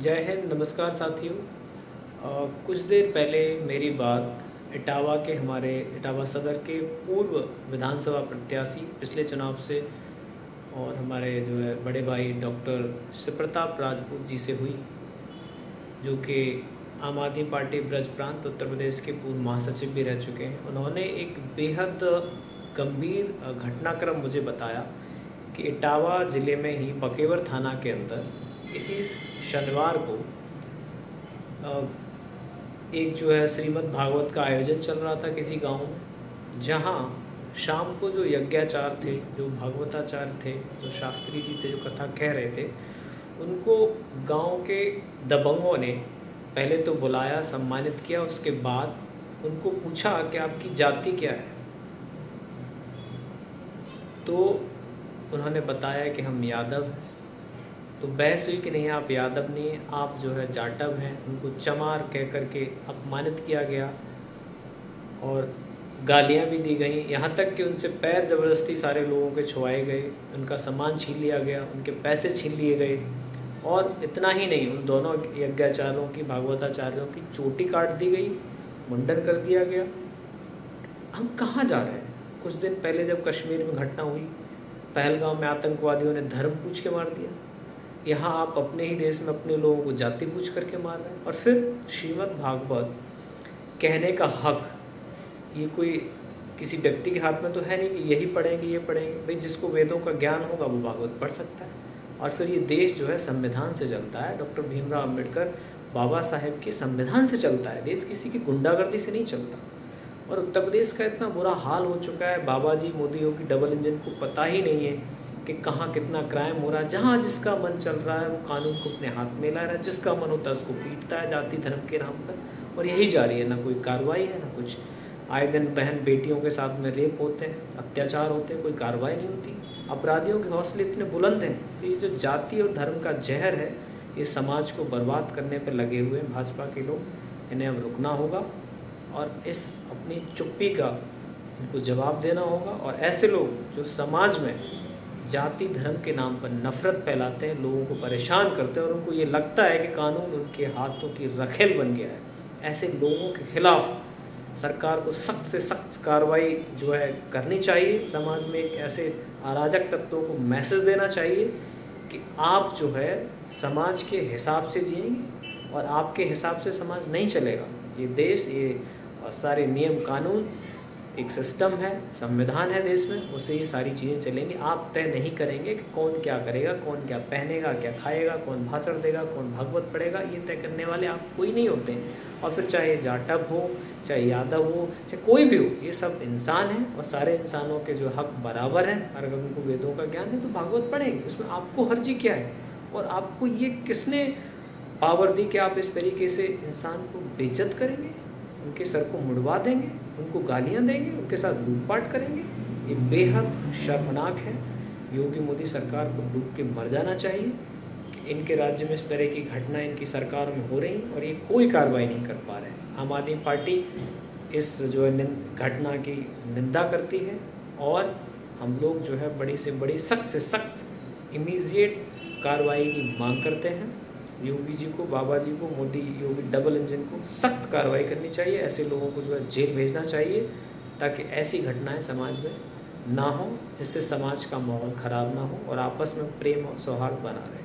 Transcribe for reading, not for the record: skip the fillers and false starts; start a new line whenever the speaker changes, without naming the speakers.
जय हिंद, नमस्कार साथियों। कुछ देर पहले मेरी बात इटावा के हमारे इटावा सदर के पूर्व विधानसभा प्रत्याशी पिछले चुनाव से और हमारे जो है बड़े भाई डॉक्टर शिवप्रताप राजपूत जी से हुई, जो कि आम आदमी पार्टी ब्रज प्रांत उत्तर प्रदेश के पूर्व महासचिव भी रह चुके हैं। उन्होंने एक बेहद गंभीर घटनाक्रम मुझे बताया कि इटावा ज़िले में ही बकेवर थाना के अंदर इसी शनिवार को एक जो है श्रीमद् भागवत का आयोजन चल रहा था किसी गांव में, जहां शाम को जो यज्ञाचार्य थे, जो भागवताचार्य थे, जो शास्त्री जी थे, जो कथा कह रहे थे, उनको गांव के दबंगों ने पहले तो बुलाया, सम्मानित किया। उसके बाद उनको पूछा कि आपकी जाति क्या है। तो उन्होंने बताया कि हम यादव हैं। तो बहस हुई कि नहीं, आप यादव नहीं हैं, आप जो है जाटव हैं। उनको चमार कह कर के अपमानित किया गया और गालियां भी दी गई, यहाँ तक कि उनसे पैर ज़बरदस्ती सारे लोगों के छुआए गए, उनका सामान छीन लिया गया, उनके पैसे छीन लिए गए। और इतना ही नहीं, उन दोनों यज्ञाचार्यों की, भागवताचार्यों की चोटी काट दी गई, मुंडन कर दिया गया। हम कहाँ जा रहे हैं? कुछ दिन पहले जब कश्मीर में घटना हुई, पहलगाम में आतंकवादियों ने धर्म पूछ के मार दिया। यहाँ आप अपने ही देश में अपने लोगों को जाति पूछ करके मार रहे हैं। और फिर श्रीमद् भागवत कहने का हक ये कोई किसी व्यक्ति के हाथ में तो है नहीं कि यही पढ़ेंगे, ये पढ़ेंगे। भाई, जिसको वेदों का ज्ञान होगा वो भागवत पढ़ सकता है। और फिर ये देश जो है संविधान से चलता है। डॉक्टर भीमराव अम्बेडकर बाबा साहेब के संविधान से चलता है। देश किसी की गुंडागर्दी से नहीं चलता। और उत्तर प्रदेश का इतना बुरा हाल हो चुका है, बाबा जी मोदी योगी डबल इंजन को पता ही नहीं है कि कहाँ कितना क्राइम हो रहा है। जहाँ जिसका मन चल रहा है वो कानून को अपने हाथ में ला रहा है, जिसका मन होता है उसको पीटता है जाति धर्म के नाम पर। और यही जारी है, ना कोई कार्रवाई है, ना कुछ। आए दिन बहन बेटियों के साथ में रेप होते हैं, अत्याचार होते हैं, कोई कार्रवाई नहीं होती। अपराधियों के हौसले इतने बुलंद हैं कि ये जो जाति और धर्म का जहर है, ये समाज को बर्बाद करने पर लगे हुए हैं भाजपा के लोग। इन्हें अब रुकना होगा और इस अपनी चुप्पी का इनको जवाब देना होगा। और ऐसे लोग जो समाज में जाति धर्म के नाम पर नफरत फैलाते हैं, लोगों को परेशान करते हैं और उनको ये लगता है कि कानून उनके हाथों की रखेल बन गया है, ऐसे लोगों के खिलाफ सरकार को सख्त से सख्त कार्रवाई जो है करनी चाहिए। समाज में एक ऐसे अराजक तत्वों को मैसेज देना चाहिए कि आप जो है समाज के हिसाब से जिएंगे और आपके हिसाब से समाज नहीं चलेगा। ये देश, ये सारे नियम कानून, एक सिस्टम है, संविधान है देश में, उससे ये सारी चीज़ें चलेंगी। आप तय नहीं करेंगे कि कौन क्या करेगा, कौन क्या पहनेगा, क्या खाएगा, कौन भाषण देगा, कौन भागवत पढ़ेगा। ये तय करने वाले आप कोई नहीं होते। और फिर चाहे जाटव हो, चाहे यादव हो, चाहे कोई भी हो, ये सब इंसान हैं और सारे इंसानों के जो हक बराबर हैं। अगर उनको वेदों का ज्ञान है तो भागवत पढ़ेंगे, उसमें आपको हर्जी क्या है? और आपको ये किसने पावर दी कि आप इस तरीके से इंसान को बेइज्जत करेंगे, उनके सर को मुड़वा देंगे, उनको गालियां देंगे, उनके साथ लूटपाट करेंगे? ये बेहद शर्मनाक है। योगी मोदी सरकार को डूब के मर जाना चाहिए कि इनके राज्य में इस तरह की घटनाएं इनकी सरकारों में हो रही हैं और ये कोई कार्रवाई नहीं कर पा रहे हैं। आम आदमी पार्टी इस जो है घटना की निंदा करती है और हम लोग जो है बड़ी से बड़ी, सख्त से सख्त, इमीडिएट कार्रवाई की मांग करते हैं। योगी जी को, बाबा जी को, मोदी योगी डबल इंजन को सख्त कार्रवाई करनी चाहिए। ऐसे लोगों को जो है जेल भेजना चाहिए ताकि ऐसी घटनाएं समाज में ना हो, जिससे समाज का माहौल ख़राब ना हो और आपस में प्रेम और सौहार्द बना रहे।